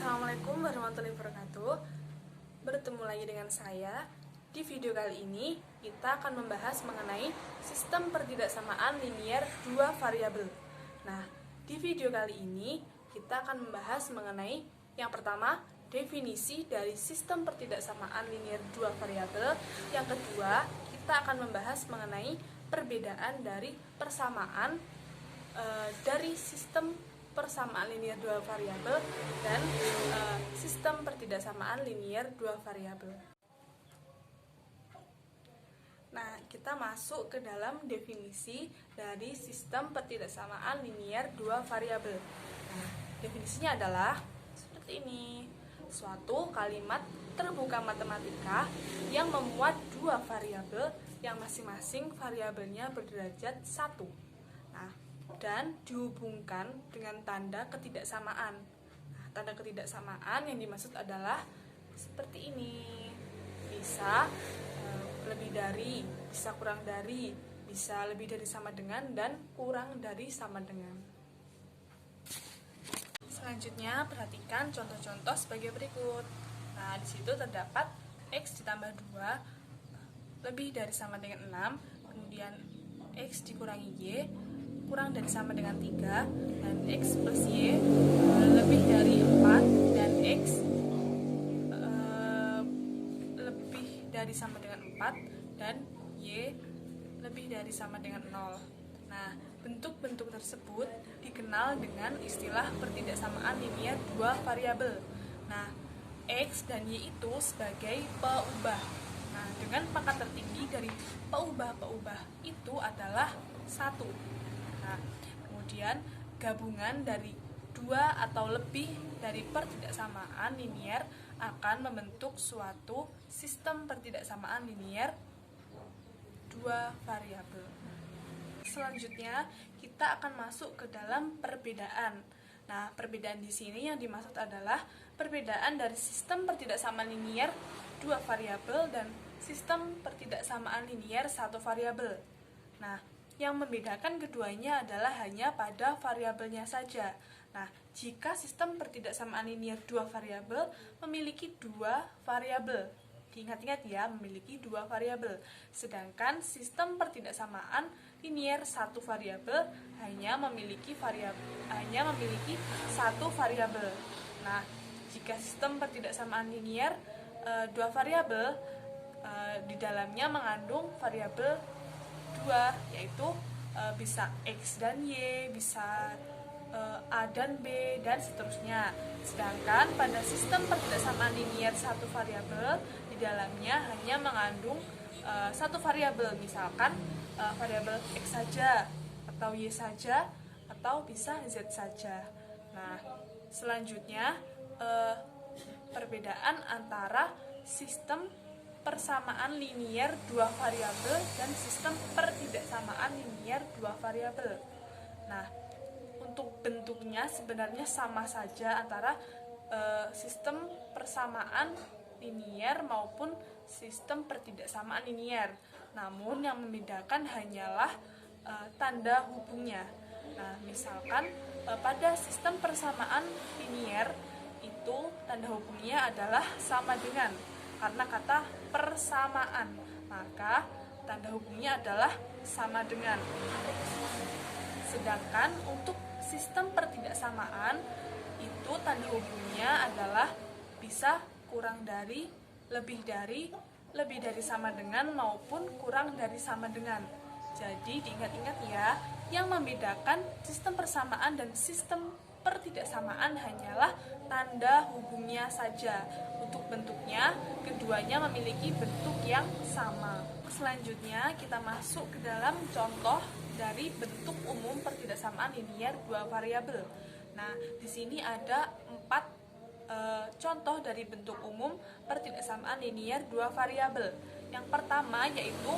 Assalamualaikum warahmatullahi wabarakatuh. Bertemu lagi dengan saya. Di video kali ini kita akan membahas mengenai sistem pertidaksamaan linier dua variabel. Nah, di video kali ini kita akan membahas mengenai yang pertama, definisi dari sistem pertidaksamaan linier dua variabel. Yang kedua, kita akan membahas mengenai perbedaan dari persamaan dari sistem persamaan linier dua variabel dan sistem pertidaksamaan linier dua variabel. Nah, kita masuk ke dalam definisi dari sistem pertidaksamaan linier dua variabel. Nah, definisinya adalah seperti ini. Suatu kalimat terbuka matematika yang memuat dua variabel yang masing-masing variabelnya berderajat 1. Nah, dan dihubungkan dengan tanda ketidaksamaan. Nah, tanda ketidaksamaan yang dimaksud adalah seperti ini. Bisa lebih dari, bisa kurang dari, bisa lebih dari sama dengan, dan kurang dari sama dengan. Selanjutnya, perhatikan contoh-contoh sebagai berikut. Nah, di situ terdapat X ditambah 2 lebih dari sama dengan 6, kemudian X dikurangi Y kurang dari sama dengan 3, dan X plus Y lebih dari 4, dan X lebih dari sama dengan 4, dan Y lebih dari sama dengan 0. Nah, bentuk-bentuk tersebut dikenal dengan istilah pertidaksamaan linier dua variabel. Nah, X dan Y itu sebagai peubah. Nah, dengan pangkat tertinggi dari peubah-peubah itu adalah 1. Nah, kemudian gabungan dari dua atau lebih dari pertidaksamaan linier akan membentuk suatu sistem pertidaksamaan linier dua variabel. Selanjutnya, kita akan masuk ke dalam perbedaan. Nah, perbedaan di sini yang dimaksud adalah perbedaan dari sistem pertidaksamaan linier dua variabel dan sistem pertidaksamaan linier satu variabel. Nah, yang membedakan keduanya adalah hanya pada variabelnya saja. Nah, jika sistem pertidaksamaan linier dua variabel memiliki dua variabel, diingat-ingat ya, memiliki dua variabel. Sedangkan sistem pertidaksamaan linier satu variabel hanya memiliki satu variabel. Nah, jika sistem pertidaksamaan linier dua variabel di dalamnya mengandung variabel 2, yaitu bisa X dan Y, bisa A dan B, dan seterusnya. Sedangkan pada sistem pertidaksamaan linier satu variabel di dalamnya hanya mengandung satu variabel, misalkan variabel X saja, atau Y saja, atau bisa Z saja. Nah, selanjutnya perbedaan antara sistem persamaan linier dua variabel dan sistem pertidaksamaan linier dua variabel. Nah, untuk bentuknya sebenarnya sama saja antara sistem persamaan linier maupun sistem pertidaksamaan linier. Namun yang membedakan hanyalah tanda hubungnya. Nah, misalkan pada sistem persamaan linier itu tanda hubungnya adalah sama dengan, karena kata persamaan, maka tanda hubungnya adalah sama dengan. Sedangkan untuk sistem pertidaksamaan itu tanda hubungnya adalah bisa kurang dari, lebih dari sama dengan, maupun kurang dari sama dengan. Jadi diingat-ingat ya, yang membedakan sistem persamaan dan sistem pertidaksamaan hanyalah tanda hubungnya saja. Untuk bentuknya, keduanya memiliki bentuk yang sama. Selanjutnya, kita masuk ke dalam contoh dari bentuk umum pertidaksamaan linier dua variabel. Nah, di sini ada 4 contoh dari bentuk umum pertidaksamaan linier dua variabel. Yang pertama yaitu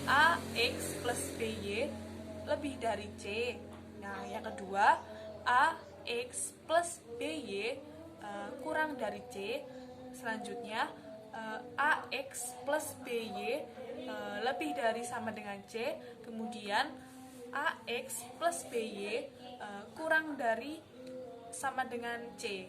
AX plus BY lebih dari C. Nah, yang kedua AX plus BY kurang dari C. Selanjutnya AX plus BY lebih dari sama dengan C. Kemudian AX plus BY kurang dari sama dengan C.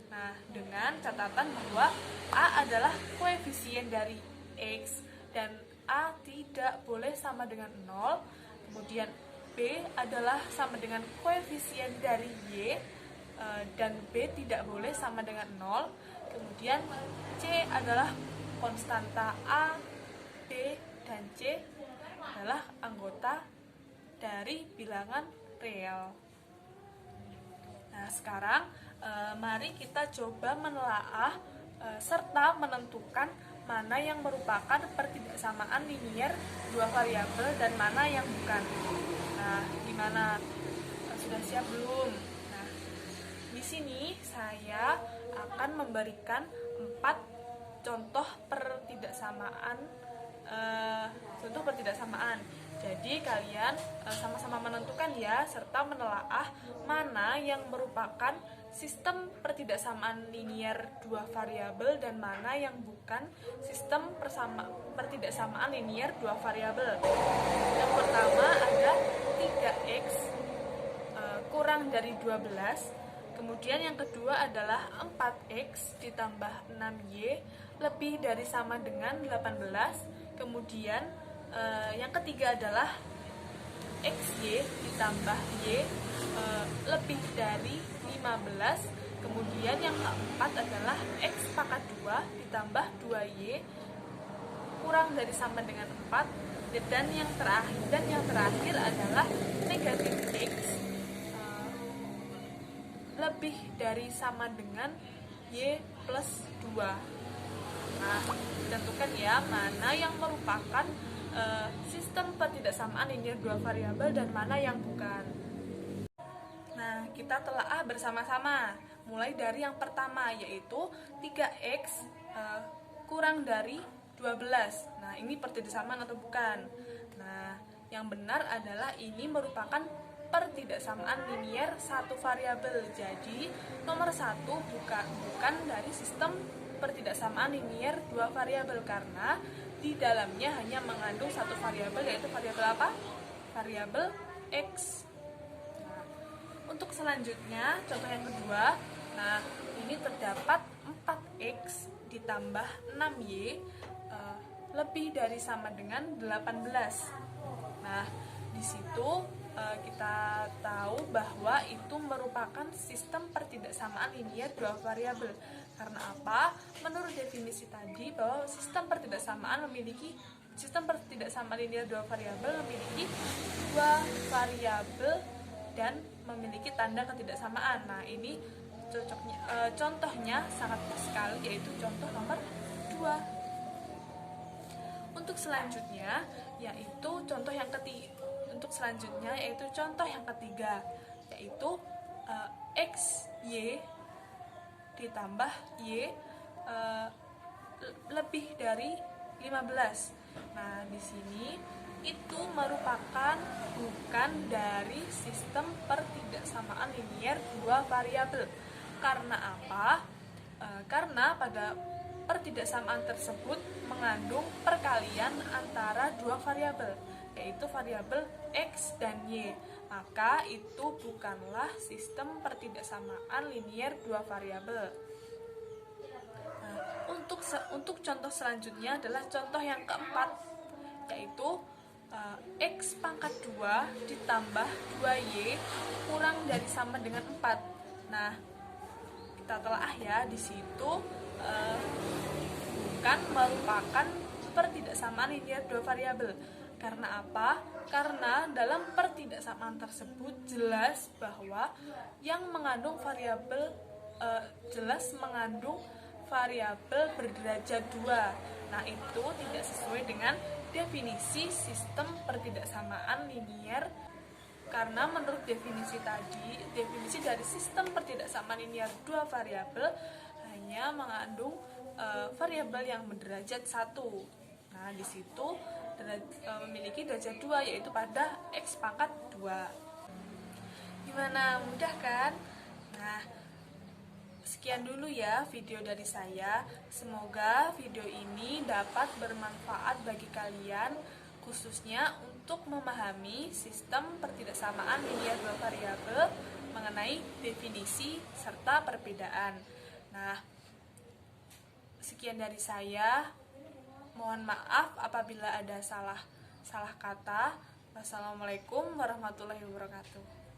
Nah, dengan catatan bahwa A adalah koefisien dari X dan A tidak boleh sama dengan 0. Kemudian B adalah sama dengan koefisien dari Y dan B tidak boleh sama dengan 0. Kemudian C adalah konstanta A, B, dan C adalah anggota dari bilangan real. Nah, sekarang mari kita coba menelaah serta menentukan mana yang merupakan pertidaksamaan linier dua variabel dan mana yang bukan. Nah, gimana? Sudah siap belum? Nah, di sini saya akan memberikan 4 contoh pertidaksamaan. Jadi kalian sama-sama menentukan ya, serta menelaah mana yang merupakan sistem pertidaksamaan linier dua variabel dan mana yang bukan sistem pertidaksamaan linier dua variabel. Yang pertama ada 3x kurang dari 12. Kemudian yang kedua adalah 4x ditambah 6y lebih dari sama dengan 18. Kemudian yang ketiga adalah xy ditambah y lebih dari 15. Kemudian yang keempat adalah x pangkat 2 ditambah 2y kurang dari sama dengan 4. Dan yang terakhir adalah negatif x lebih dari sama dengan y plus 2. Nah, tentukan ya mana yang merupakan sistem pertidaksamaan linier dua variabel dan mana yang bukan. Nah, kita telaah bersama-sama mulai dari yang pertama, yaitu 3x kurang dari 12. Nah, ini pertidaksamaan atau bukan? Nah, yang benar adalah ini merupakan pertidaksamaan linier satu variabel. Jadi, nomor 1 bukan dari sistem pertidaksamaan linier dua variabel karena di dalamnya hanya mengandung satu variabel, yaitu variabel apa? Variabel x. Nah, untuk selanjutnya, contoh yang kedua, nah ini terdapat 4x ditambah 6y lebih dari sama dengan 18. Nah, di situ kita tahu bahwa itu merupakan sistem pertidaksamaan linier dua variabel. Karena apa? Menurut definisi tadi bahwa sistem pertidaksamaan linier dua variabel memiliki dua variabel dan memiliki tanda ketidaksamaan. Nah, ini contohnya sangat pas sekali, yaitu contoh nomor 2. Untuk selanjutnya yaitu contoh yang ketiga, yaitu xy ditambah y lebih dari 15. Nah, di sini itu merupakan bukan dari sistem pertidaksamaan linier dua variabel. Karena apa? Karena pada pertidaksamaan tersebut mengandung perkalian antara dua variabel, yaitu variabel x dan y. Maka itu bukanlah sistem pertidaksamaan linier dua variabel. Nah, untuk contoh selanjutnya adalah contoh yang keempat, yaitu x pangkat 2 ditambah 2y kurang dari sama dengan 4. Nah, kita telaah ya, di situ bukan merupakan pertidaksamaan linier dua variabel. Karena apa? Karena dalam pertidaksamaan tersebut jelas bahwa yang mengandung variabel berderajat 2. Nah, itu tidak sesuai dengan definisi sistem pertidaksamaan linier. Karena menurut definisi dari sistem pertidaksamaan linier dua variabel hanya mengandung variabel yang berderajat 1. Nah, di situ memiliki derajat 2, yaitu pada x pangkat 2. Gimana, mudah kan? Nah, sekian dulu ya video dari saya. Semoga video ini dapat bermanfaat bagi kalian, khususnya untuk memahami sistem pertidaksamaan linier dua variabel mengenai definisi serta perbedaan. Nah, sekian dari saya. Mohon maaf apabila ada salah kata. Wassalamualaikum warahmatullahi wabarakatuh.